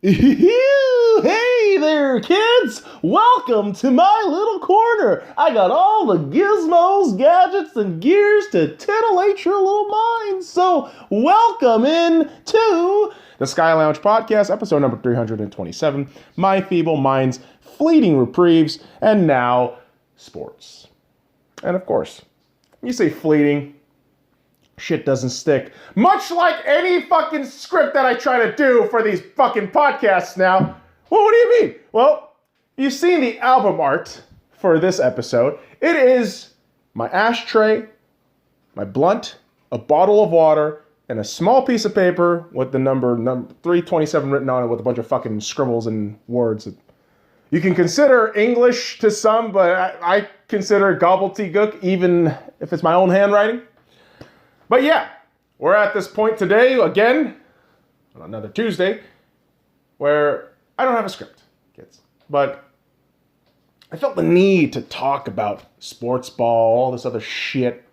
Hey there, kids! Welcome to my little corner. I got all the gizmos, gadgets, and gears to titillate your little minds. So, welcome in to the Sky Lounge Podcast, episode number 327. My feeble mind's fleeting reprieves, and now sports. And of course, you say fleeting. Shit doesn't stick. Much like any fucking script that I try to do for these fucking podcasts now. Well, what do you mean? Well, you've seen the album art for this episode. It is my ashtray, my blunt, a bottle of water, and a small piece of paper with the number 327 written on it with a bunch of fucking scribbles and words. You can consider English to some, but I consider gobbledygook even if it's my own handwriting. But yeah, we're at this point today, again, on another Tuesday, where I don't have a script, kids. But I felt the need to talk about sports ball, all this other shit.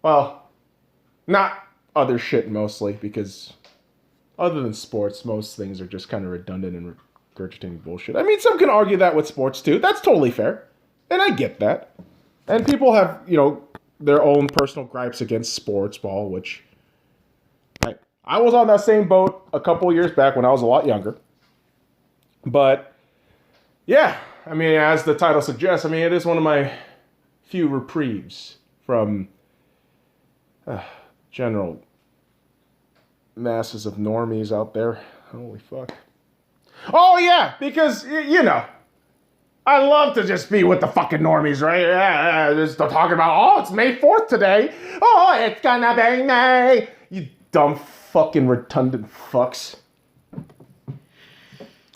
Well, not other shit mostly, because other than sports, most things are just kind of redundant and regurgitating bullshit. I mean, some can argue that with sports too. That's totally fair. And I get that. And people have, their own personal gripes against sports ball, which I was on that same boat a couple years back when I was a lot younger. But yeah, I mean, as the title suggests, it is one of my few reprieves from general masses of normies out there. Holy fuck. Oh yeah, because, I love to just be with the fucking normies, right? Yeah, just talking about, it's May 4th today. Oh, it's gonna be May. You dumb fucking redundant fucks.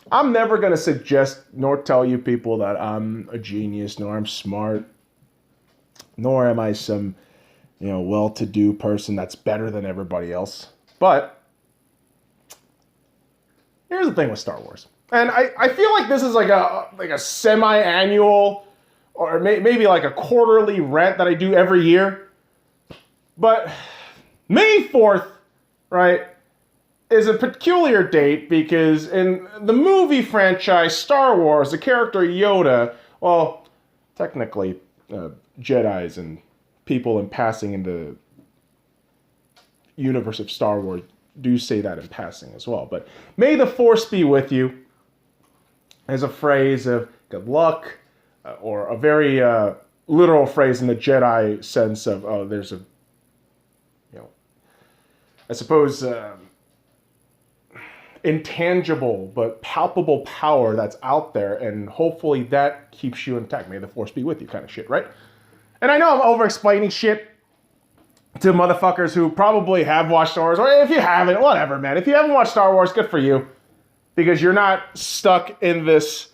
I'm never gonna suggest nor tell you people that I'm a genius, nor I'm smart, nor am I some, well-to-do person that's better than everybody else. But here's the thing with Star Wars. And I feel like this is like a semi-annual or maybe like a quarterly rant that I do every year. But May 4th, right, is a peculiar date because in the movie franchise Star Wars, the character Yoda, well, technically Jedis and people in passing in the universe of Star Wars do say that in passing as well. But may the Force be with you is a phrase of good luck, or a very literal phrase in the Jedi sense of, there's a, I suppose, intangible but palpable power that's out there, and hopefully that keeps you intact. May the Force be with you kind of shit, right? And I know I'm over-explaining shit to motherfuckers who probably have watched Star Wars, or if you haven't, whatever, man. If you haven't watched Star Wars, good for you. Because you're not stuck in this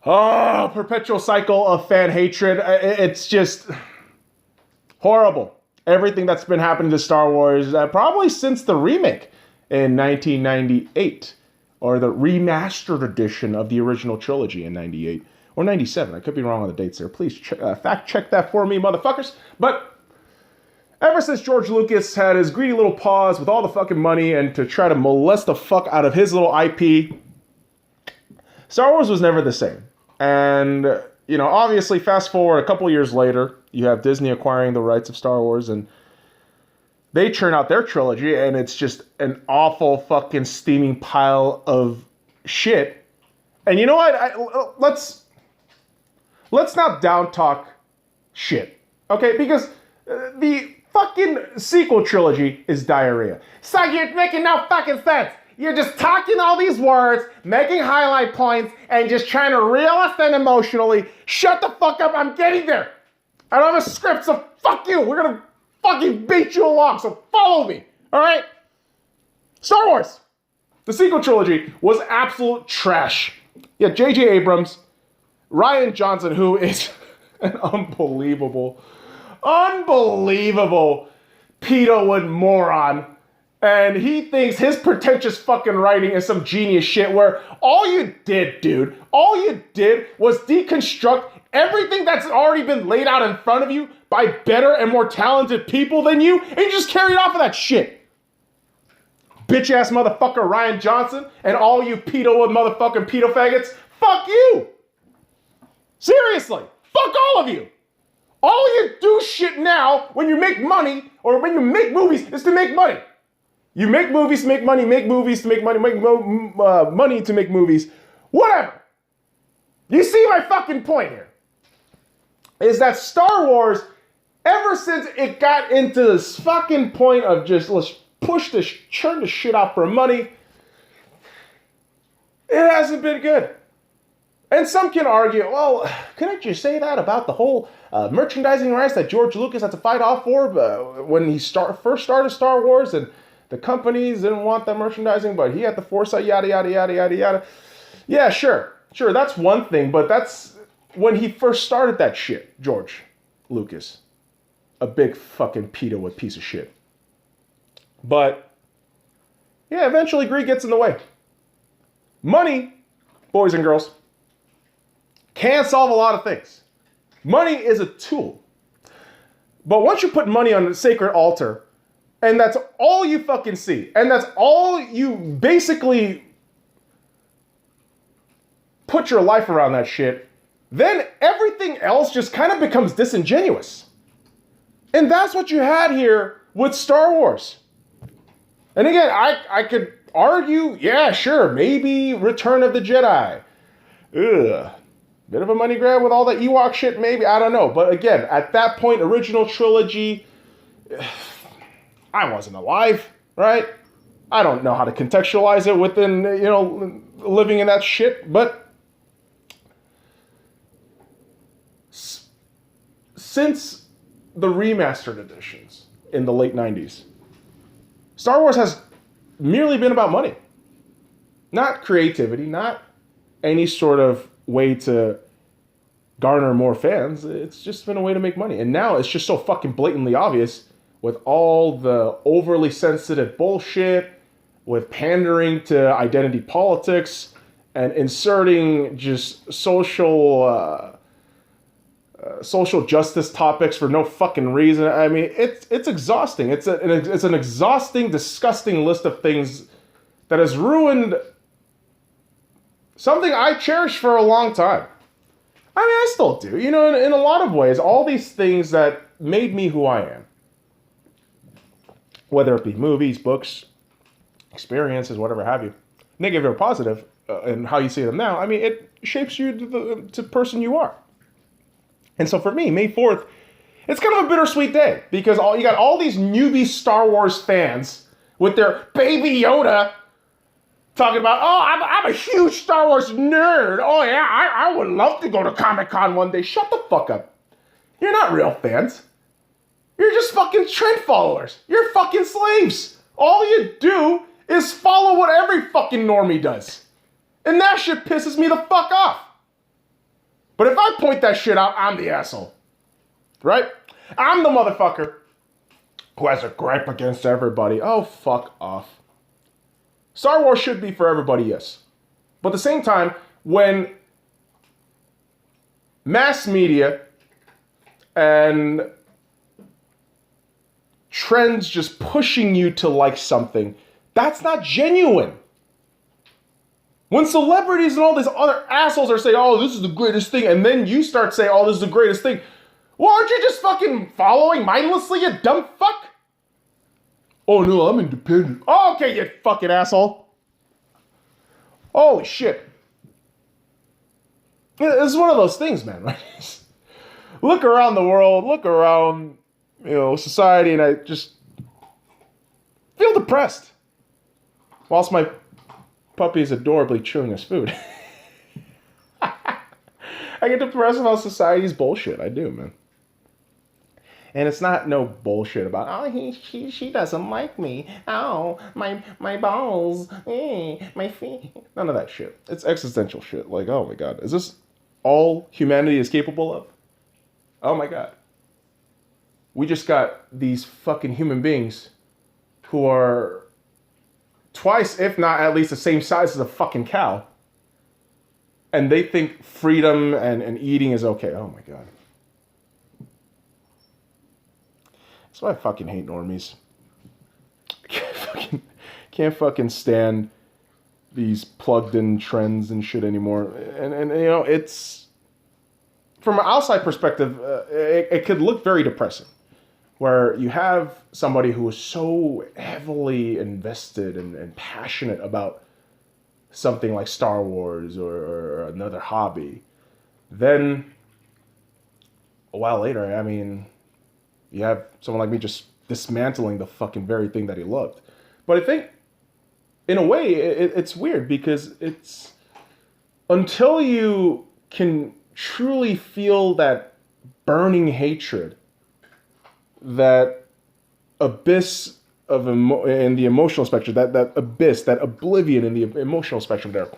perpetual cycle of fan hatred. It's just horrible. Everything that's been happening to Star Wars, probably since the remake in 1998, or the remastered edition of the original trilogy in 98, or 97. I could be wrong on the dates there. Please fact check that for me, motherfuckers. But ever since George Lucas had his greedy little paws with all the fucking money and to try to molest the fuck out of his little IP, Star Wars was never the same. And, obviously fast forward a couple years later, you have Disney acquiring the rights of Star Wars, and they churn out their trilogy, and it's just an awful fucking steaming pile of shit. And you know what? Let's not down talk shit, okay? Because the fucking sequel trilogy is diarrhea. So you're making no fucking sense. You're just talking all these words, making highlight points, and just trying to reel us in emotionally. Shut the fuck up, I'm getting there. I don't have a script, so fuck you. We're gonna fucking beat you along, so follow me, alright? Star Wars, the sequel trilogy, was absolute trash. Yeah, J.J. Abrams, Rian Johnson, who is an unbelievable pedo-wood moron, and he thinks his pretentious fucking writing is some genius shit where all you did was deconstruct everything that's already been laid out in front of you by better and more talented people than you, and you just carried off of that shit. bitch-ass motherfucker Ryan Johnson and all you motherfucking pedo faggots, fuck you. Seriously, fuck all of you. All you do shit now when you make money or when you make movies is to make money. You make movies to make money, make movies to make money, money to make movies. Whatever. You see my fucking point here? Is that Star Wars, ever since it got into this fucking point of just let's churn the shit out for money, it hasn't been good. And some can argue, well, couldn't you say that about the whole merchandising rights that George Lucas had to fight off for when he first started Star Wars and the companies didn't want that merchandising, but he had the foresight, yada, yada, yada, yada, yada. Yeah, sure, that's one thing, but that's when he first started that shit, George Lucas. A big fucking pedo, a piece of shit. But, yeah, eventually greed gets in the way. Money, boys and girls, can solve a lot of things. Money is a tool. But once you put money on the sacred altar, and that's all you fucking see, and that's all you basically put your life around that shit, then everything else just kind of becomes disingenuous. And that's what you had here with Star Wars. And again, I could argue, yeah, sure, maybe Return of the Jedi. Ugh. Bit of a money grab with all the Ewok shit, maybe, I don't know. But again, at that point, original trilogy, I wasn't alive, right? I don't know how to contextualize it within, living in that shit. But since the remastered editions in the late 90s, Star Wars has merely been about money. Not creativity, not any sort of way to garner more fans. It's just been a way to make money. And now it's just so fucking blatantly obvious with all the overly sensitive bullshit, with pandering to identity politics and inserting just social justice topics for no fucking reason. I mean, it's exhausting. It's an exhausting, disgusting list of things that has ruined something I cherished for a long time. I mean, I still do. In a lot of ways, all these things that made me who I am, whether it be movies, books, experiences, whatever have you, negative or positive, and how you see them now, I mean, it shapes you to the person you are. And so for me, May 4th, it's kind of a bittersweet day because you got all these newbie Star Wars fans with their Baby Yoda talking about, I'm a huge Star Wars nerd. Oh yeah, I would love to go to Comic-Con one day. Shut the fuck up. You're not real fans. You're just fucking trend followers. You're fucking slaves. All you do is follow what every fucking normie does. And that shit pisses me the fuck off. But if I point that shit out, I'm the asshole. Right? I'm the motherfucker who has a gripe against everybody. Oh, fuck off. Star Wars should be for everybody, yes. But at the same time, when mass media and trends just pushing you to like something, that's not genuine. When celebrities and all these other assholes are saying, oh, this is the greatest thing, and then you start saying, oh, this is the greatest thing, well, aren't you just fucking following mindlessly, you dumb fuck? Oh, no, I'm independent. Oh, okay, you fucking asshole. Holy shit. This is one of those things, man, right? Look around the world, look around, society, and I just feel depressed. Whilst my puppy is adorably chewing his food. I get depressed about society's bullshit. I do, man. And it's not no bullshit about, oh, she doesn't like me. Oh, my balls. My feet. None of that shit. It's existential shit. Like, oh my God. Is this all humanity is capable of? Oh my God. We just got these fucking human beings who are twice, if not at least the same size as a fucking cow. And they think freedom and eating is okay. Oh my God. That's why I fucking hate normies. can't fucking stand these plugged-in trends and shit anymore. And you know, it's from an outside perspective, it could look very depressing, where you have somebody who is so heavily invested and passionate about something like Star Wars or another hobby. Then a while later, I mean, you have someone like me just dismantling the fucking very thing that he loved. But I think, in a way, it's weird because it's until you can truly feel that burning hatred, that abyss of in the emotional spectrum, that abyss, that oblivion in the emotional spectrum there,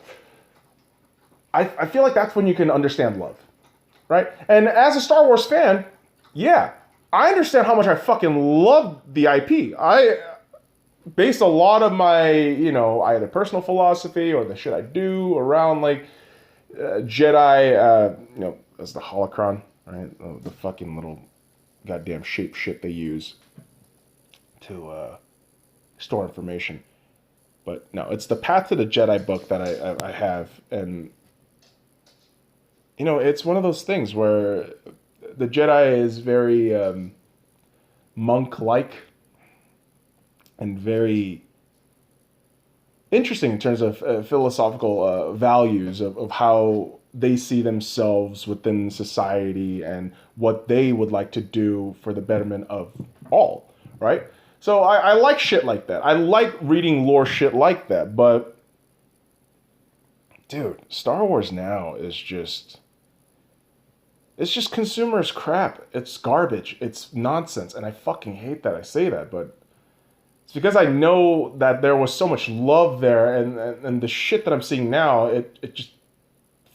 I feel like that's when you can understand love, right? And as a Star Wars fan, yeah, I understand how much I fucking love the IP. I based a lot of my, you know, either personal philosophy or the shit I do around like Jedi, you know, as the holocron, right? The fucking little goddamn shape shit they use to store information. But no, it's the Path to the Jedi book that I have, and you know, it's one of those things where the Jedi is very monk-like and very interesting in terms of philosophical values of how they see themselves within society and what they would like to do for the betterment of all, right? So I like shit like that. I like reading lore shit like that, but dude, Star Wars now is just... it's just consumerist crap. It's garbage. It's nonsense. And I fucking hate that I say that, but it's because I know that there was so much love there, and the shit that I'm seeing now, it just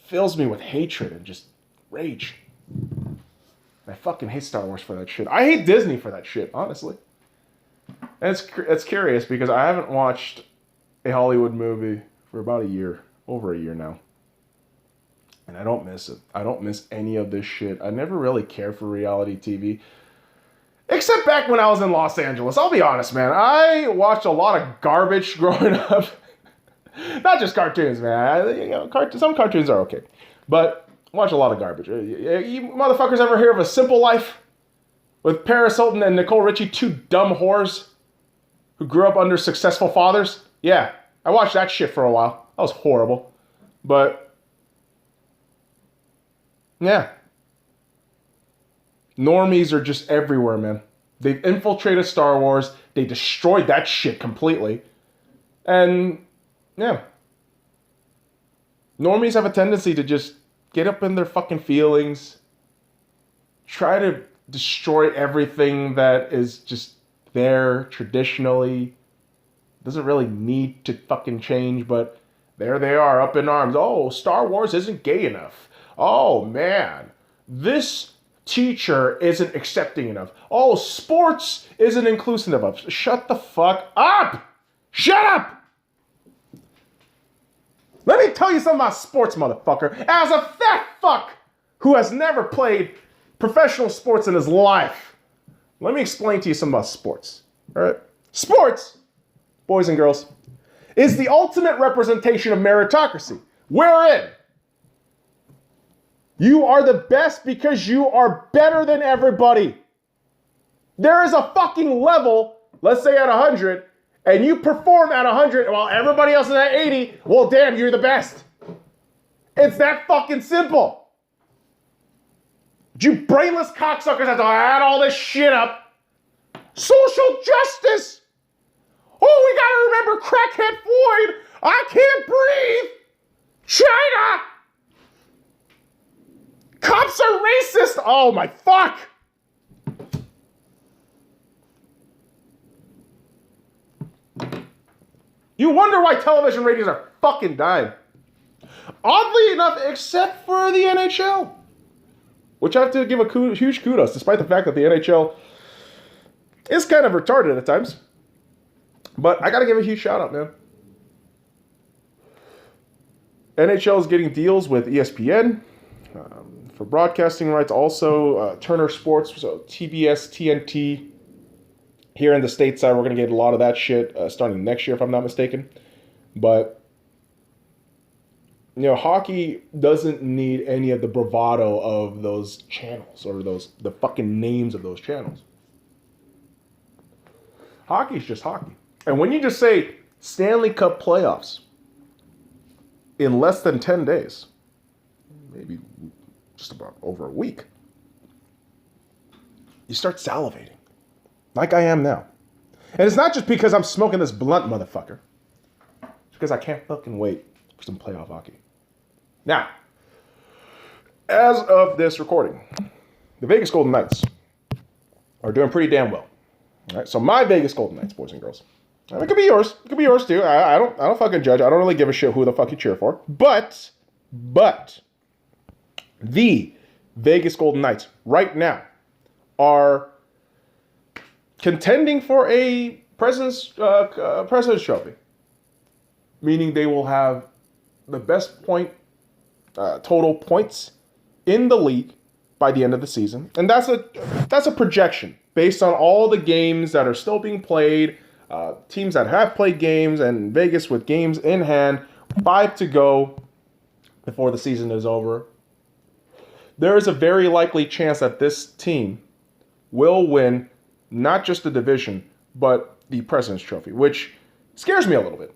fills me with hatred and just rage. And I fucking hate Star Wars for that shit. I hate Disney for that shit, honestly. And it's curious because I haven't watched a Hollywood movie for about a year, over a year now. And I don't miss it. I don't miss any of this shit. I never really cared for reality TV. Except back when I was in Los Angeles. I'll be honest, man. I watched a lot of garbage growing up. Not just cartoons, man. You know, some cartoons are okay. But I watch a lot of garbage. You motherfuckers ever hear of A Simple Life? With Paris Hilton and Nicole Richie, two dumb whores who grew up under successful fathers? Yeah, I watched that shit for a while. That was horrible. But yeah. Normies are just everywhere, man. They've infiltrated Star Wars. They destroyed that shit completely. And, yeah. Normies have a tendency to just get up in their fucking feelings. Try to destroy everything that is just there traditionally. Doesn't really need to fucking change, but there they are, up in arms. Oh, Star Wars isn't gay enough. Oh, man. This teacher isn't accepting enough. Oh, sports isn't inclusive enough. Shut the fuck up! Shut up! Let me tell you something about sports, motherfucker. As a fat fuck who has never played professional sports in his life, let me explain to you something about sports. All right? Sports, boys and girls, is the ultimate representation of meritocracy. Wherein you are the best because you are better than everybody. There is a fucking level, let's say at 100, and you perform at 100 while everybody else is at 80, well, damn, you're the best. It's that fucking simple. You brainless cocksuckers have to add all this shit up. Social justice. Oh, we gotta remember crackhead Floyd. I can't breathe. China. Cops are racist! Oh my fuck! You wonder why television ratings are fucking dying. Oddly enough, except for the NHL. Which I have to give a huge kudos, despite the fact that the NHL is kind of retarded at times. But I gotta give a huge shout out, man. NHL is getting deals with ESPN. For broadcasting rights, also Turner Sports, so TBS, TNT, Here in the stateside, we're going to get a lot of that shit starting next year, if I'm not mistaken. But, hockey doesn't need any of the bravado of those channels or the fucking names of those channels. Hockey's just hockey. And when you just say Stanley Cup playoffs in less than 10 days, maybe just about over a week, you start salivating. Like I am now. And it's not just because I'm smoking this blunt, motherfucker. It's because I can't fucking wait for some playoff hockey. Now, as of this recording, the Vegas Golden Knights are doing pretty damn well. All right, so my Vegas Golden Knights, boys and girls. It could be yours. It could be yours too. I don't fucking judge. I don't really give a shit who the fuck you cheer for. But the Vegas Golden Knights right now are contending for a President's Trophy, meaning they will have the best total points in the league by the end of the season, and that's a projection based on all the games that are still being played, teams that have played games, and Vegas with games in hand, 5 to go before the season is over. There is a very likely chance that this team will win not just the division, but the President's Trophy, which scares me a little bit.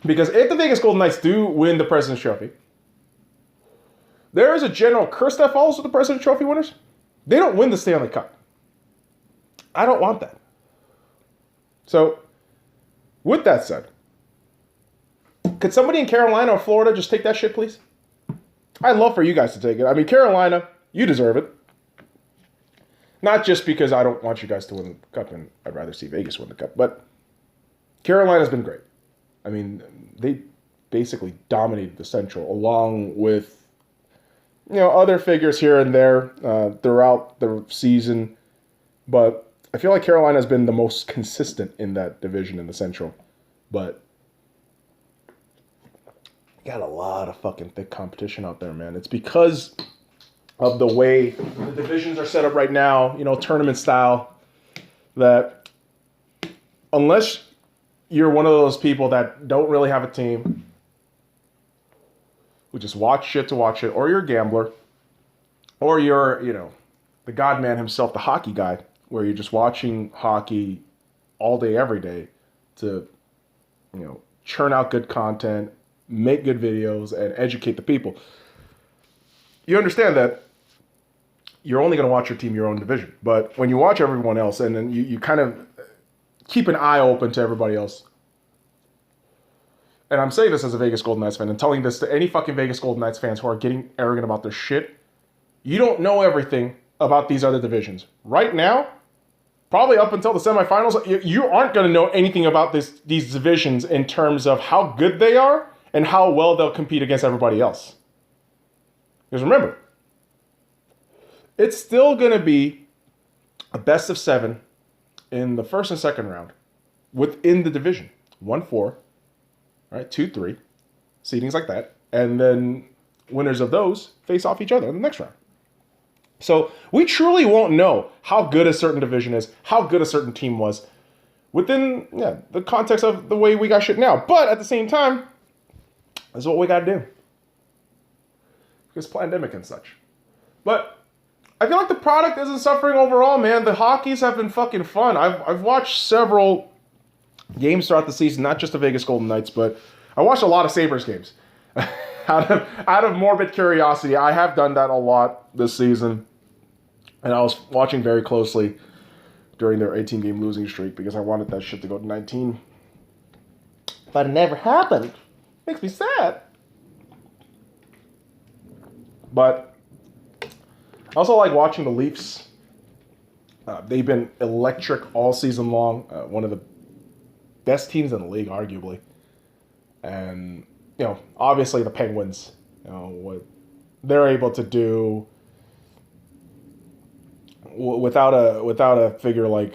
Because if the Vegas Golden Knights do win the President's Trophy, there is a general curse that follows with the President's Trophy winners. They don't win the Stanley Cup. I don't want that. So, with that said, could somebody in Carolina or Florida just take that shit, please? I'd love for you guys to take it. I mean, Carolina, you deserve it. Not just because I don't want you guys to win the cup and I'd rather see Vegas win the cup, but Carolina's been great. I mean, they basically dominated the Central along with, other figures here and there throughout the season. But I feel like Carolina's been the most consistent in that division in the Central. But got a lot of fucking thick competition out there, man. It's because of the way the divisions are set up right now, tournament style, that unless you're one of those people that don't really have a team, who just watch shit to watch it, or you're a gambler, or you're, the God man himself, the hockey guy, where you're just watching hockey all day, every day to, churn out good content, make good videos, and educate the people. You understand that you're only going to watch your team, your own division. But when you watch everyone else, and then you kind of keep an eye open to everybody else. And I'm saying this as a Vegas Golden Knights fan and telling this to any fucking Vegas Golden Knights fans who are getting arrogant about their shit. You don't know everything about these other divisions. Right now, probably up until the semifinals, you aren't going to know anything about these divisions in terms of how good they are and how well they'll compete against everybody else. Because remember, it's still going to be a best of 7 in the first and second round within the division. 1-4, right? 2-3, seedings like that. And then winners of those face off each other in the next round. So we truly won't know how good a certain division is, how good a certain team was within the context of the way we got shit now. But at the same time, that's what we got to do. Because pandemic and such. But I feel like the product isn't suffering overall, man. The hockeys have been fucking fun. I've watched several games throughout the season, not just the Vegas Golden Knights, but I watched a lot of Sabres games. out of morbid curiosity. I have done that a lot this season. And I was watching very closely during their 18-game losing streak because I wanted that shit to go to 19. But it never happened. Makes me sad. But I also like watching the Leafs. They've been electric all season long. One of the best teams in the league, arguably. And, obviously the Penguins, what they're able to do without a figure like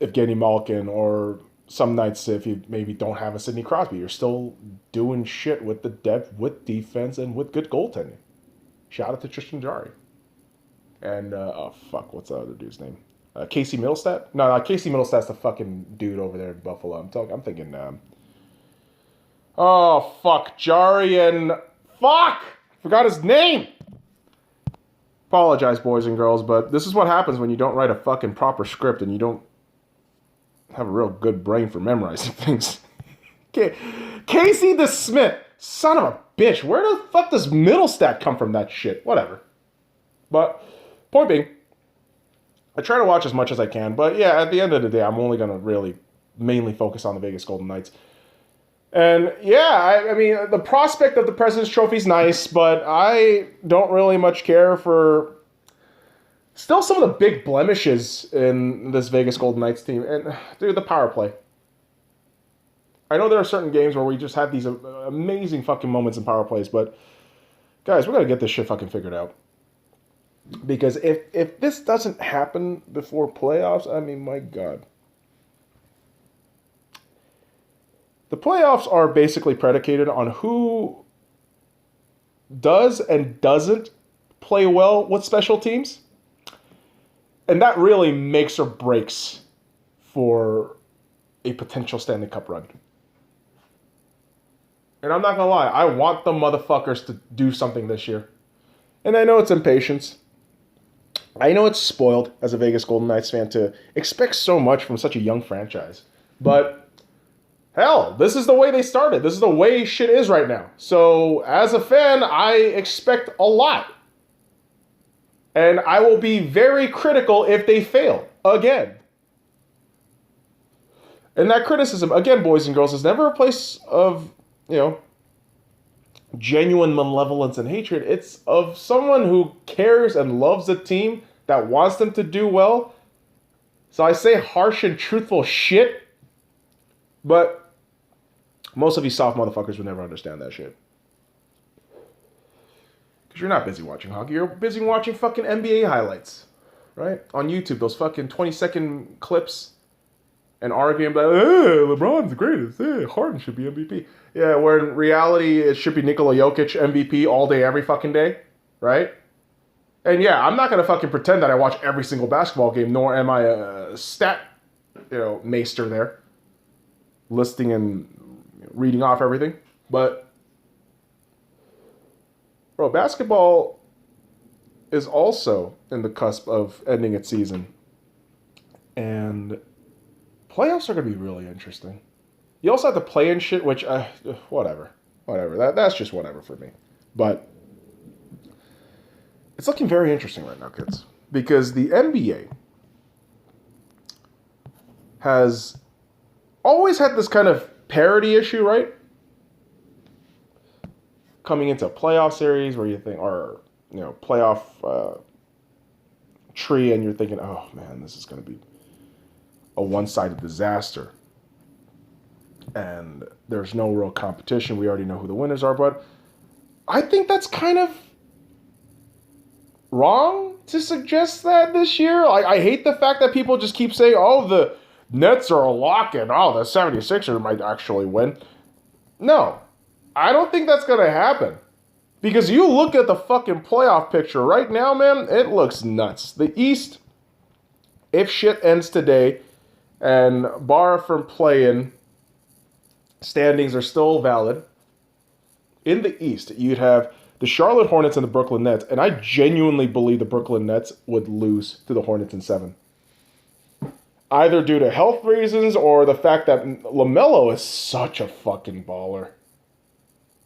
Evgeny Malkin, or some nights if you maybe don't have a Sidney Crosby, you're still doing shit with the depth, with defense, and with good goaltending. Shout out to Tristan Jarry. And, what's the other dude's name? Casey Middlestat? No, Casey Middlestat's the fucking dude over there in Buffalo. I'm thinking, oh, fuck. Jarian. Fuck! Forgot his name! Apologize, boys and girls, but this is what happens when you don't write a fucking proper script and you don't have a real good brain for memorizing things. Casey the Smith. Son of a bitch. Where the fuck does Middlestat come from that shit? Whatever. But, point being, I try to watch as much as I can, but yeah, at the end of the day, I'm only going to really mainly focus on the Vegas Golden Knights. And yeah, I mean, the prospect of the President's Trophy is nice, but I don't really much care for still some of the big blemishes in this Vegas Golden Knights team. And dude, the power play. I know there are certain games where we just have these amazing fucking moments in power plays, but guys, we got to get this shit fucking figured out. Because if this doesn't happen before playoffs, I mean, my God. The playoffs are basically predicated on who does and doesn't play well with special teams. And that really makes or breaks for a potential Stanley Cup run. And I'm not going to lie, I want the motherfuckers to do something this year. And I know it's impatience. I know it's spoiled as a Vegas Golden Knights fan to expect so much from such a young franchise. But hell, this is the way they started. This is the way shit is right now. So as a fan, I expect a lot. And I will be very critical if they fail again. And that criticism, again, boys and girls, is never a place of, genuine malevolence and hatred. It's of someone who cares and loves a team that wants them to do well. So I say harsh and truthful shit, but most of you soft motherfuckers will never understand that shit. Because you're not busy watching hockey. You're busy watching fucking NBA highlights, right? On YouTube, those fucking 20-second clips and arguing about, LeBron's the greatest. Harden should be MVP. Yeah, where in reality, it should be Nikola Jokic MVP all day, every fucking day, right? And yeah, I'm not going to fucking pretend that I watch every single basketball game, nor am I a stat, maester there, listing and reading off everything. But, bro, basketball is also in the cusp of ending its season. And playoffs are going to be really interesting. You also have to play in shit, which, whatever. That's just whatever for me. But it's looking very interesting right now, kids. Because the NBA has always had this kind of parity issue, right? Coming into a playoff series where you think, or, playoff tree, and you're thinking, oh, man, this is going to be a one-sided disaster. And there's no real competition. We already know who the winners are, but I think that's kind of wrong to suggest that this year. I hate the fact that people just keep saying, oh, the Nets are a lock and oh, the 76ers might actually win. No, I don't think that's going to happen. Because you look at the fucking playoff picture right now, man, it looks nuts. The East, if shit ends today, and bar from play-in, standings are still valid. In the East, you'd have the Charlotte Hornets and the Brooklyn Nets, and I genuinely believe the Brooklyn Nets would lose to the Hornets in 7. Either due to health reasons or the fact that LaMelo is such a fucking baller.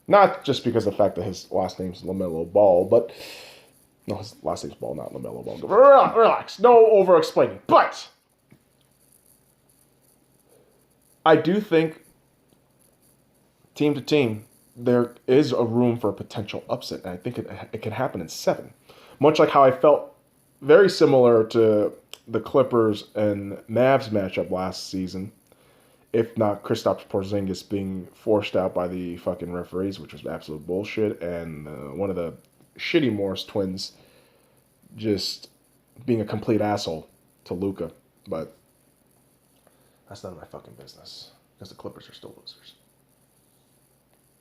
Not just because of the fact that his last name's LaMelo Ball, but no, his last name's Ball, not LaMelo Ball. Relax, no over-explaining. But I do think team to team, there is a room for a potential upset, and I think it can happen in 7. Much like how I felt very similar to the Clippers and Mavs matchup last season, if not Kristaps Porzingis being forced out by the fucking referees, which was absolute bullshit, and one of the shitty Morris twins just being a complete asshole to Luka. But that's none of my fucking business, because the Clippers are still losers.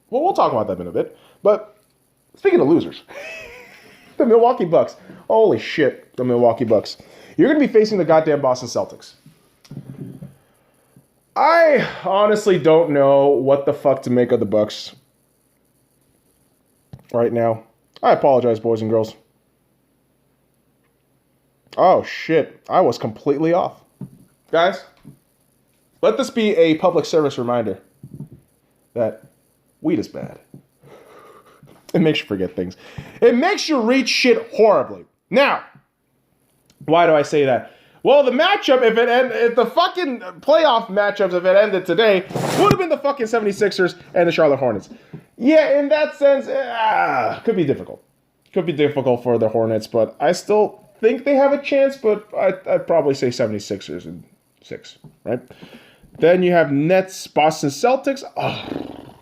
Well, we'll talk about that in a bit. But speaking of losers, The Milwaukee Bucks. Holy shit, the Milwaukee Bucks. You're going to be facing the goddamn Boston Celtics. I honestly don't know what the fuck to make of the Bucks right now. I apologize, boys and girls. Oh, shit. I was completely off. Guys, let this be a public service reminder that weed is bad. It makes you forget things. It makes you read shit horribly. Now, why do I say that? Well, the matchup, if the fucking playoff matchups, if it ended today, would have been the fucking 76ers and the Charlotte Hornets. Yeah, in that sense, could be difficult. Could be difficult for the Hornets, but I still think they have a chance, but I'd probably say 76ers in 6, right? Then you have Nets, Boston Celtics. Oh.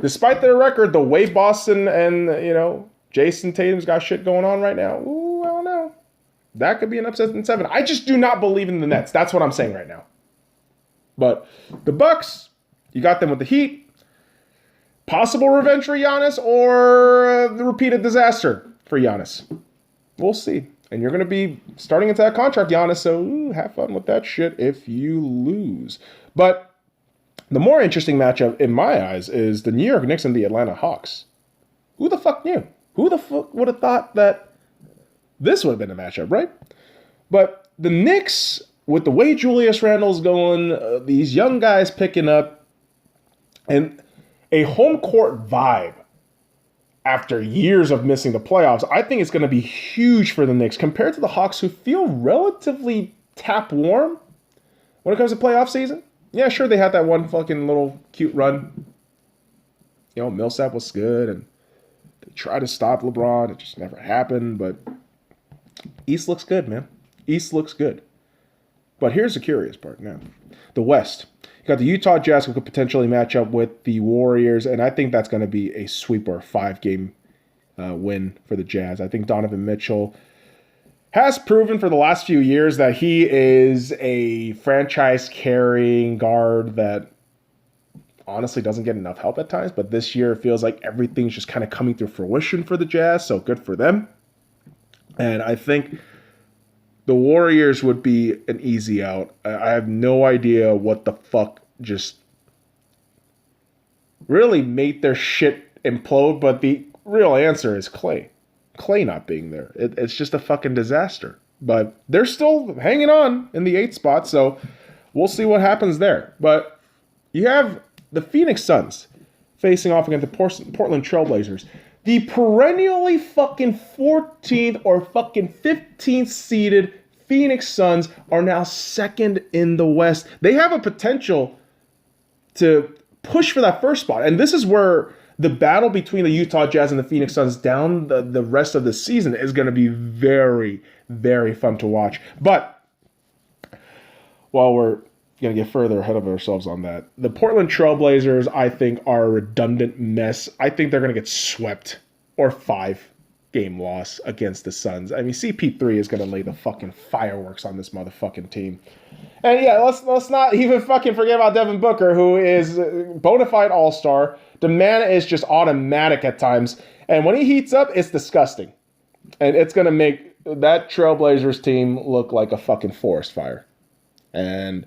Despite their record, the way Boston and, Jason Tatum's got shit going on right now, I don't know. That could be an upset in 7. I just do not believe in the Nets. That's what I'm saying right now. But the Bucks, you got them with the Heat. Possible revenge for Giannis or the repeated disaster for Giannis. We'll see. And you're going to be starting into that contract, Giannis, so have fun with that shit if you lose. But the more interesting matchup in my eyes is the New York Knicks and the Atlanta Hawks. Who the fuck knew? Who the fuck would have thought that this would have been a matchup, right? But the Knicks, with the way Julius Randle's going, these young guys picking up, and a home court vibe after years of missing the playoffs, I think it's going to be huge for the Knicks compared to the Hawks, who feel relatively tap warm when it comes to playoff season. Yeah, sure, they had that one fucking little cute run. Millsap was good, and they tried to stop LeBron. It just never happened, but East looks good, man. East looks good. But here's the curious part now. The West. You got the Utah Jazz who could potentially match up with the Warriors, and I think that's going to be a sweep or a 5-game win for the Jazz. I think Donovan Mitchell has proven for the last few years that he is a franchise-carrying guard that honestly doesn't get enough help at times, but this year it feels like everything's just kind of coming to fruition for the Jazz, so good for them. And I think the Warriors would be an easy out. I have no idea what the fuck just really made their shit implode, but the real answer is Clay. Clay not being there. It's just a fucking disaster. But they're still hanging on in the 8th spot, so we'll see what happens there. But you have the Phoenix Suns facing off against the Portland Trailblazers. The perennially fucking 14th or fucking 15th seeded Phoenix Suns are now 2nd in the West. They have a potential to push for that first spot. And this is where the battle between the Utah Jazz and the Phoenix Suns down the rest of the season is going to be very, very fun to watch. But while we're going to get further ahead of ourselves on that, the Portland Trailblazers, I think, are a redundant mess. I think they're going to get swept or 5-game loss against the Suns. I mean, CP3 is going to lay the fucking fireworks on this motherfucking team. And yeah, let's not even fucking forget about Devin Booker, who is a bona fide all-star. The man is just automatic at times. And when he heats up, it's disgusting. And it's going to make that Trailblazers team look like a fucking forest fire. And,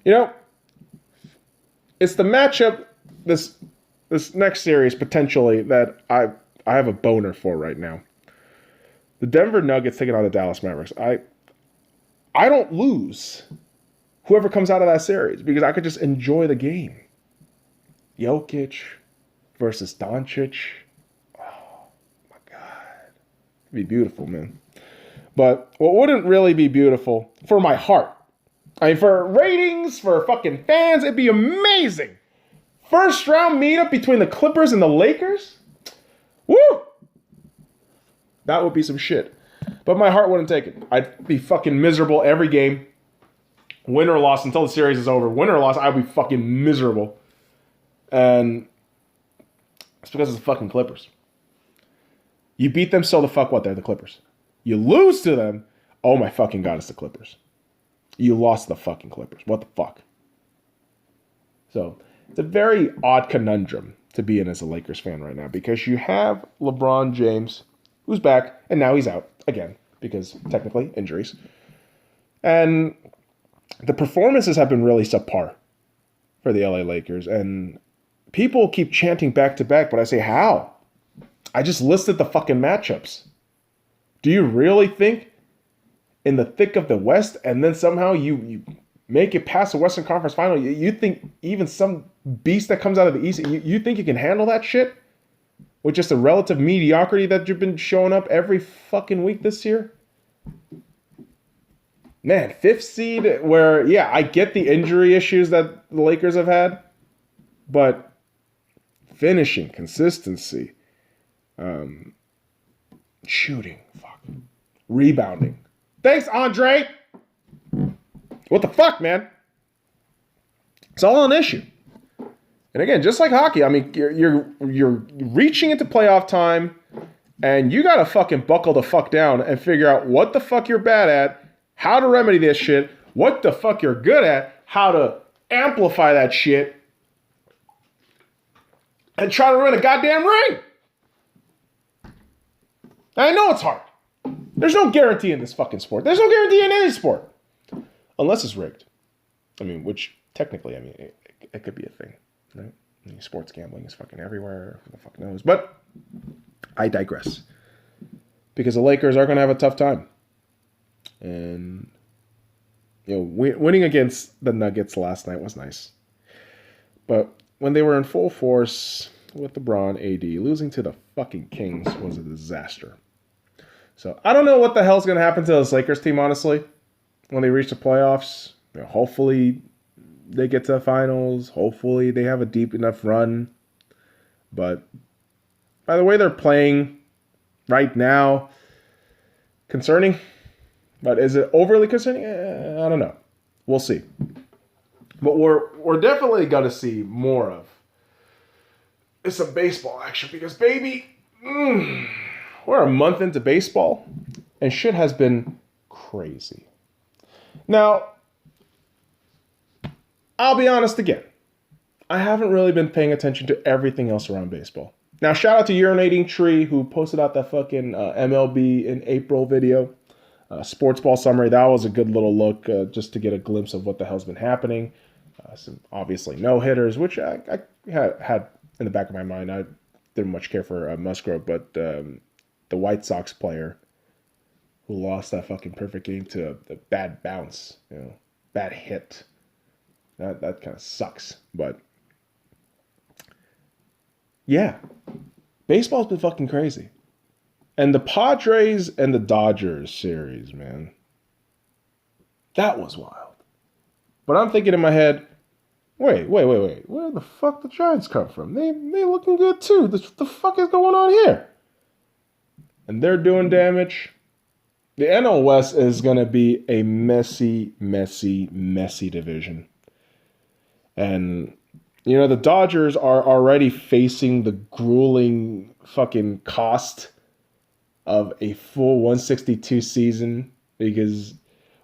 it's the matchup, this next series, potentially, that I have a boner for right now. The Denver Nuggets taking on the Dallas Mavericks. I don't lose whoever comes out of that series because I could just enjoy the game. Jokic versus Doncic. Oh, my God. It'd be beautiful, man. But what wouldn't really be beautiful for my heart, I mean, for ratings, for fucking fans, it'd be amazing. First round meetup between the Clippers and the Lakers. Woo! That would be some shit. But my heart wouldn't take it. I'd be fucking miserable every game. Win or loss until the series is over. Win or loss, I'd be fucking miserable. And it's because it's the fucking Clippers. You beat them, so the fuck what? They're the Clippers. You lose to them, oh my fucking God, it's the Clippers. You lost the fucking Clippers. What the fuck? So, it's a very odd conundrum to be in as a Lakers fan right now because you have LeBron James who's back, and now he's out again because technically injuries. And the performances have been really subpar for the LA Lakers. And people keep chanting back to back, but I say, how? I just listed the fucking matchups. Do you really think in the thick of the West and then somehow you make it past the Western Conference Final, you think even some beast that comes out of the East, you think you can handle that shit? With just a relative mediocrity that you've been showing up every fucking week this year? Man, 5th seed where, yeah, I get the injury issues that the Lakers have had, but finishing, consistency, shooting, rebounding. Thanks, Andre! What the fuck, man? It's all an issue. And again, just like hockey, I mean, you're reaching into playoff time, and you gotta fucking buckle the fuck down and figure out what the fuck you're bad at, how to remedy this shit, what the fuck you're good at, how to amplify that shit, and try to win a goddamn ring. I know it's hard. There's no guarantee in this fucking sport. There's no guarantee in any sport. Unless it's rigged. I mean, which technically, I mean, it could be a thing. Right? I mean, sports gambling is fucking everywhere. Who the fuck knows? But I digress. Because the Lakers are going to have a tough time. And, you know, winning against the Nuggets last night was nice. But when they were in full force with LeBron, AD, losing to the fucking Kings was a disaster. So I don't know what the hell's going to happen to this Lakers team, honestly, when they reach the playoffs. You know, hopefully they get to the finals. Hopefully they have a deep enough run. But by the way they're playing right now, concerning. But is it overly concerning? I don't know. We'll see. But we're definitely going to see more of some baseball action because, baby, we're a month into baseball and shit has been crazy. Now, I'll be honest again. I haven't really been paying attention to everything else around baseball. Now, shout out to Urinating Tree who posted out that fucking MLB in April video. Sports ball summary. That was a good little look just to get a glimpse of what the hell's been happening. Some obviously no hitters, which I had in the back of my mind. I didn't much care for Musgrove, but the White Sox player who lost that fucking perfect game to a bad bounce, you know, bad hit. That kind of sucks. But yeah, baseball's been fucking crazy. And the Padres and the Dodgers series, man, that was wild. But I'm thinking in my head, wait. Where the fuck the Giants come from? They looking good too. The fuck is going on here? And they're doing damage. The NL West is going to be a messy division. And, you know, the Dodgers are already facing the grueling fucking cost of a full 162 season because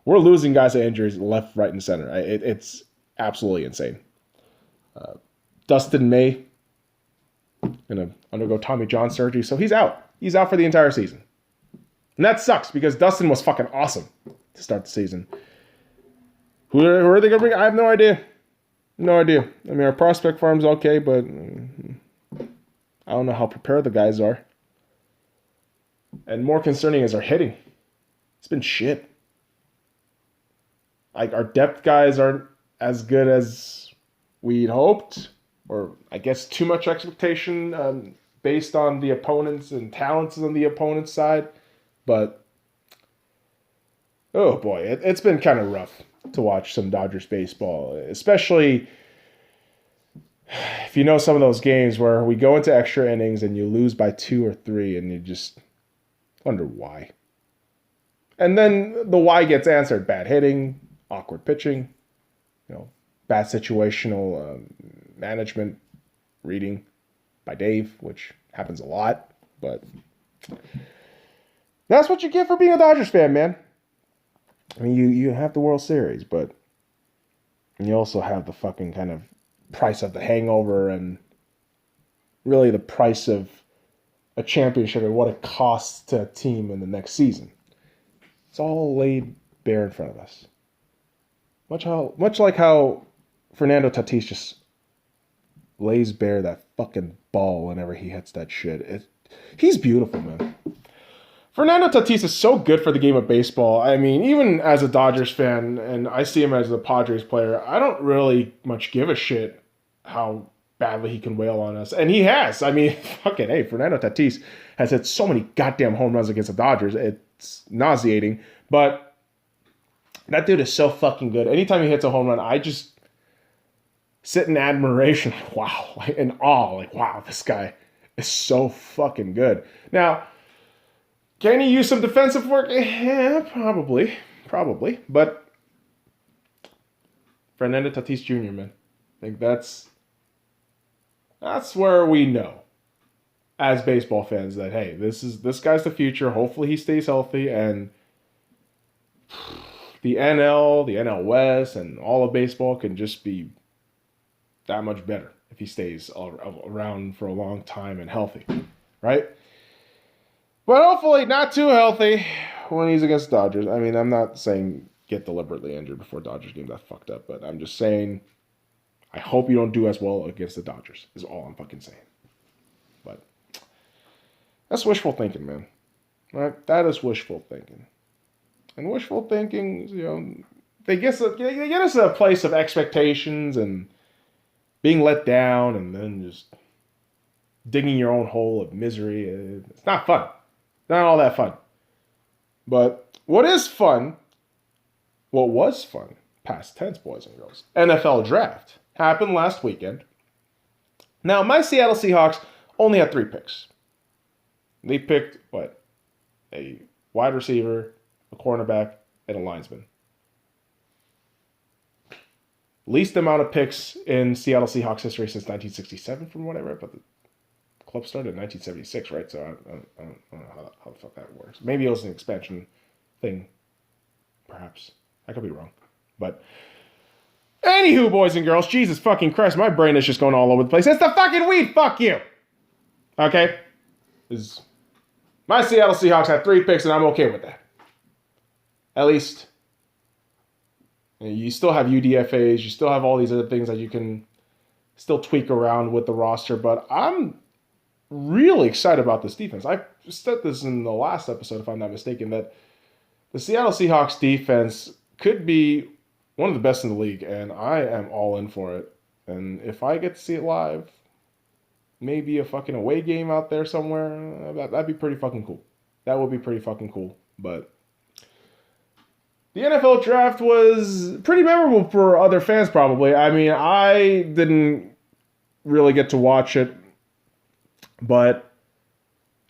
we're losing guys to injuries left, right, and center. It's absolutely insane. Dustin May going to undergo Tommy John surgery, so he's out. He's out for the entire season. And that sucks because Dustin was fucking awesome to start the season. Who are they going to bring? I have no idea. No idea. I mean, our prospect farm's okay, but I don't know how prepared the guys are. And more concerning is our hitting. It's been shit. Like, our depth guys aren't as good as we'd hoped. Or, I guess, too much expectation based on the opponents and talents on the opponent's side. But, oh boy, it's been kind of rough to watch some Dodgers baseball. Especially if you know some of those games where we go into extra innings and you lose by 2 or 3 and you just wonder why. And then the why gets answered. Bad hitting, awkward pitching, you know, bad situational management, reading by Dave, which happens a lot. But that's what you get for being a Dodgers fan, man. I mean, you have the World Series, but you also have the fucking kind of price of the hangover and really the price of a championship and what it costs to a team in the next season. It's all laid bare in front of us. Much like how Fernando Tatis just lays bare that fucking ball whenever he hits that shit. He's beautiful, man. Fernando Tatis is so good for the game of baseball. I mean, even as a Dodgers fan, and I see him as a Padres player, I don't really much give a shit how badly he can wail on us. And he has. I mean, fucking, hey, Fernando Tatis has hit so many goddamn home runs against the Dodgers. It's nauseating. But that dude is so fucking good. Anytime he hits a home run, I just sit in admiration. Wow. In awe. Like, wow, this guy is so fucking good. Now, can he use some defensive work? Yeah, probably. But Fernando Tatis Jr., man. I think that's where we know as baseball fans that, hey, this guy's the future. Hopefully he stays healthy, and the NL West, and all of baseball can just be that much better if he stays around for a long time and healthy, right? But hopefully not too healthy when he's against the Dodgers. I mean, I'm not saying get deliberately injured before Dodgers game. That's fucked up. But I'm just saying I hope you don't do as well against the Dodgers is all I'm fucking saying. But that's wishful thinking, man. Right? That is wishful thinking. And wishful thinking, they get us to a place of expectations and being let down and then just digging your own hole of misery. It's not fun. Not all that fun. But what was fun, past tense, boys and girls, NFL draft happened last weekend. Now, my Seattle Seahawks only had 3 picks. They picked, a wide receiver, a cornerback, and a linesman. Least amount of picks in Seattle Seahawks history since 1967, from what I read, but the club started in 1976, right? So I don't know how the fuck that works. Maybe it was an expansion thing, perhaps. I could be wrong. But anywho, boys and girls, Jesus fucking Christ, my brain is just going all over the place. It's the fucking weed, fuck you! Okay? My Seattle Seahawks had 3 picks, and I'm okay with that. At least, you still have UDFAs, you still have all these other things that you can still tweak around with the roster, but I'm really excited about this defense. I said this in the last episode, if I'm not mistaken, that the Seattle Seahawks defense could be one of the best in the league, and I am all in for it. And if I get to see it live, maybe a fucking away game out there somewhere, that'd be pretty fucking cool. That would be pretty fucking cool. But the NFL draft was pretty memorable for other fans, probably. I mean, I didn't really get to watch it, but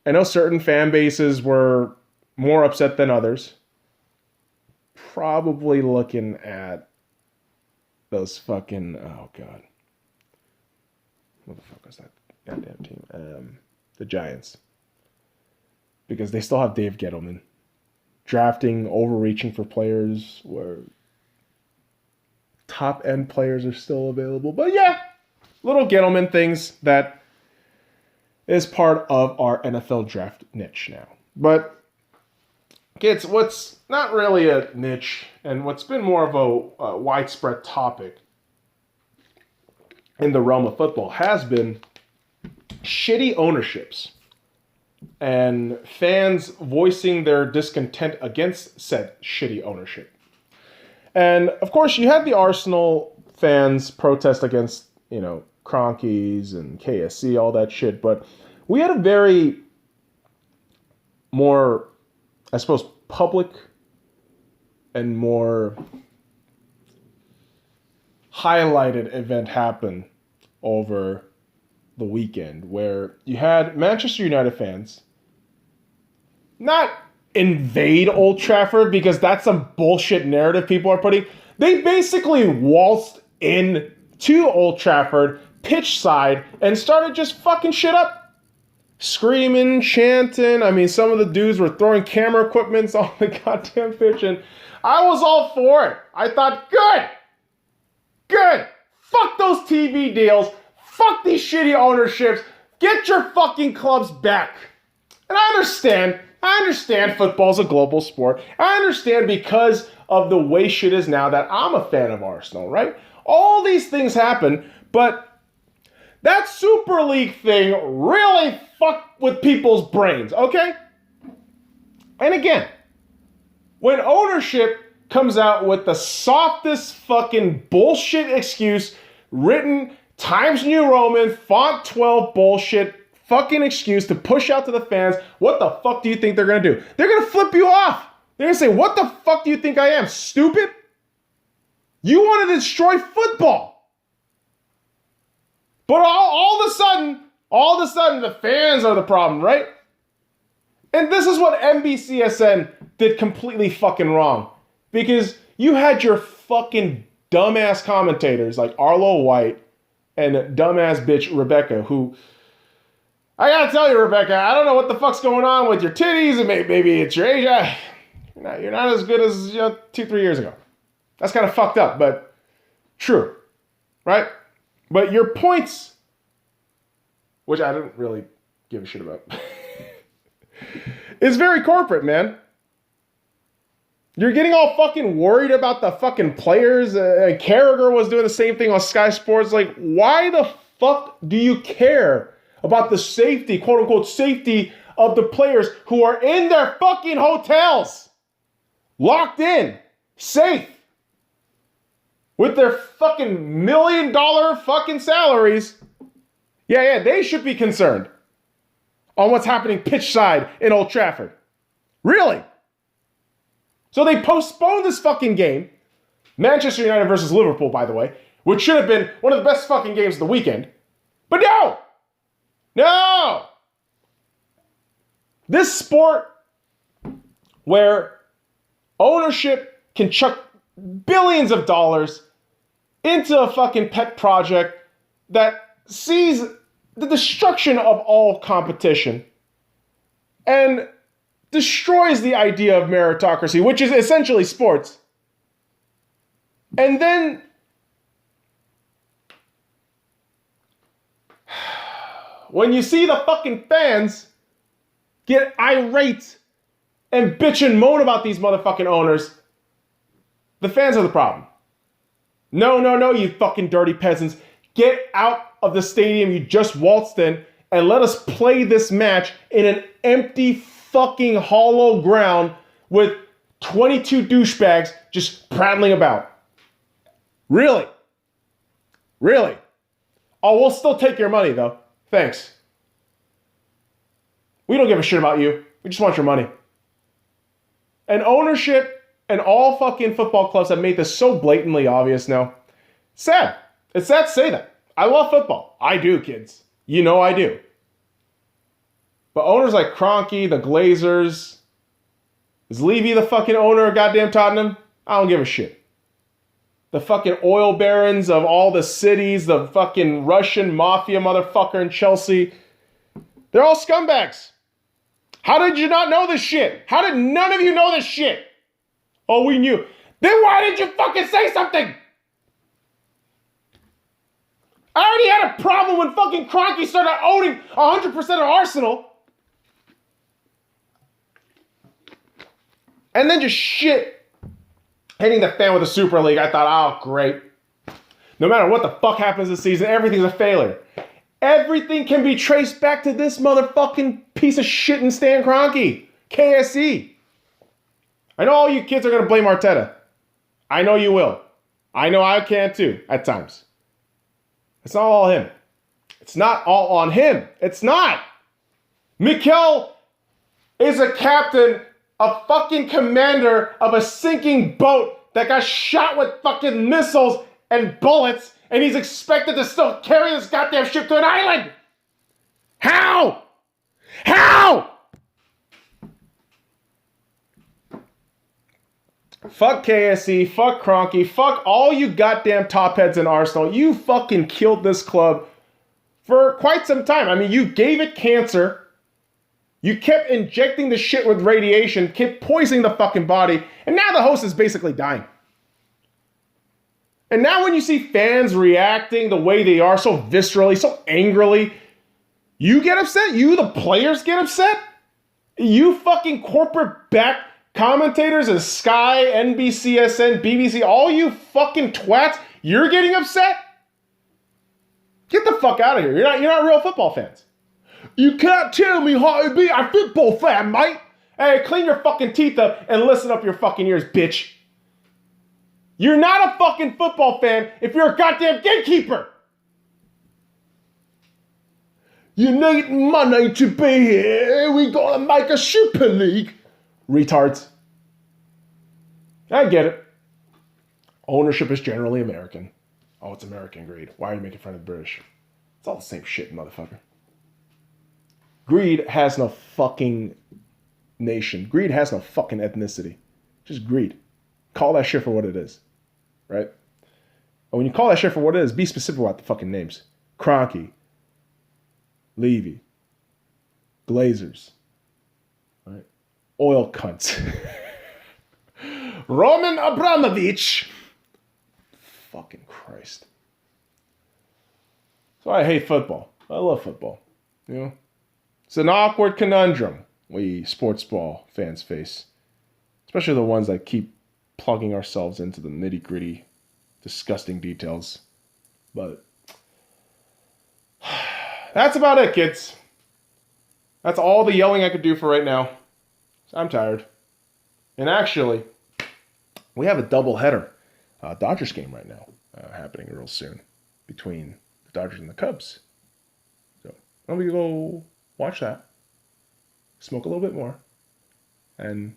I know certain fan bases were more upset than others. Probably looking at those fucking, oh God. What the fuck was that goddamn team? The Giants. Because they still have Dave Gettleman. Drafting, overreaching for players where top-end players are still available. But yeah, little Gettleman things that is part of our NFL draft niche now. But kids, what's not really a niche and what's been more of a widespread topic in the realm of football has been shitty ownerships and fans voicing their discontent against said shitty ownership. And of course, you had the Arsenal fans protest against, Kroenkes and KSC, all that shit. But we had a very more, I suppose, public and more highlighted event happen over the weekend where you had Manchester United fans not invade Old Trafford because that's some bullshit narrative people are putting. They basically waltzed in to Old Trafford, pitch side, and started just fucking shit up. Screaming, chanting. I mean, some of the dudes were throwing camera equipments on the goddamn pitch, and I was all for it. I thought, good. Fuck those TV deals. Fuck these shitty ownerships. Get your fucking clubs back. And I understand football's a global sport. I understand because of the way shit is now that I'm a fan of Arsenal, right? All these things happen, but that Super League thing really fucked with people's brains, okay? And again, when ownership comes out with the softest fucking bullshit excuse written Times New Roman, font 12 bullshit fucking excuse to push out to the fans, what the fuck do you think they're gonna do? They're gonna flip you off. They're gonna say, what the fuck do you think I am, stupid? You want to destroy football. But all of a sudden, the fans are the problem, right? And this is what NBCSN did completely fucking wrong. Because you had your fucking dumbass commentators like Arlo White and dumbass bitch Rebecca, who, I gotta tell you, Rebecca, I don't know what the fuck's going on with your titties, and maybe it's your age. You're not as good as 2-3 years ago. That's kind of fucked up, but true, right? But your points, which I didn't really give a shit about, is very corporate, man. You're getting all fucking worried about the fucking players. Carragher was doing the same thing on Sky Sports. Like, why the fuck do you care about the safety, quote unquote safety, of the players who are in their fucking hotels, locked in, safe, with their fucking $1 million fucking salaries? Yeah, they should be concerned on what's happening pitch side in Old Trafford. Really? So they postponed this fucking game, Manchester United versus Liverpool, by the way, which should have been one of the best fucking games of the weekend. But no! This sport where ownership can chuck billions of dollars into a fucking pet project that sees the destruction of all competition and destroys the idea of meritocracy, which is essentially sports. And then when you see the fucking fans get irate and bitch and moan about these motherfucking owners, the fans are the problem. No, you fucking dirty peasants. Get out of the stadium you just waltzed in and let us play this match in an empty fucking hollow ground with 22 douchebags just prattling about. Really? Oh, we'll still take your money though. Thanks. We don't give a shit about you. We just want your money. And ownership and all fucking football clubs have made this so blatantly obvious now. Sad. It's sad to say that. I love football. I do, kids. You know I do. But owners like Kroenke, the Glazers, is Levy the fucking owner of goddamn Tottenham? I don't give a shit. The fucking oil barons of all the cities, the fucking Russian mafia motherfucker in Chelsea, they're all scumbags. How did you not know this shit? How did none of you know this shit? Oh, we knew. Then why did you fucking say something? I already had a problem when fucking Kroenke started owning 100% of Arsenal. And then just shit hitting the fan with the Super League. I thought, oh, great. No matter what the fuck happens this season, everything's a failure. Everything can be traced back to this motherfucking piece of shit in Stan Kroenke. KSE. I know all you kids are going to blame Arteta. I know you will. I know I can too, at times. It's not all him. It's not all on him. It's not. Mikel is a captain, a fucking commander of a sinking boat that got shot with fucking missiles and bullets, and he's expected to still carry this goddamn ship to an island. How? Fuck KSE, fuck Kroenke, fuck all you goddamn top heads in Arsenal. You fucking killed this club for quite some time. I mean, you gave it cancer. You kept injecting the shit with radiation, kept poisoning the fucking body, and now the host is basically dying. And now when you see fans reacting the way they are, so viscerally, so angrily, you get upset? You, the players, get upset? You fucking corporate-backed commentators at Sky, NBCSN, BBC, all you fucking twats, you're getting upset? Get the fuck out of here. You're not real football fans. You can't tell me how to be a football fan, mate. Hey, clean your fucking teeth up and listen up your fucking ears, bitch. You're not a fucking football fan if you're a goddamn gatekeeper. You need money to be here. We gotta make a Super League. Retards. I get it. Ownership is generally American. Oh, it's American greed. Why are you making fun of the British? It's all the same shit, motherfucker. Greed has no fucking nation. Greed has no fucking ethnicity. Just greed. Call that shit for what it is. Right? And when you call that shit for what it is, be specific about the fucking names. Kroenke. Levy. Glazers. Right? Oil cunts. Roman Abramovich. Fucking Christ. So I hate football. I love football. You know? It's an awkward conundrum we sports ball fans face. Especially the ones that keep plugging ourselves into the nitty-gritty, disgusting details. But that's about it, kids. That's all the yelling I could do for right now. I'm tired. And actually, we have a doubleheader Dodgers game right now happening real soon between the Dodgers and the Cubs. So I'm going to go watch that, smoke a little bit more, and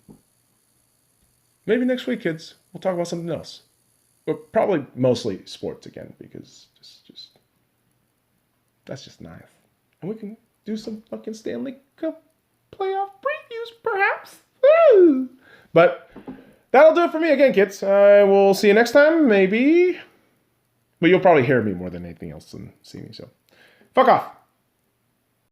maybe next week, kids, we'll talk about something else. But probably mostly sports again, because just that's just nice. And we can do some fucking Stanley Cup playoff previews, perhaps. Woo! But that'll do it for me again, kids. I will see you next time, maybe. But you'll probably hear me more than anything else than see me, so fuck off.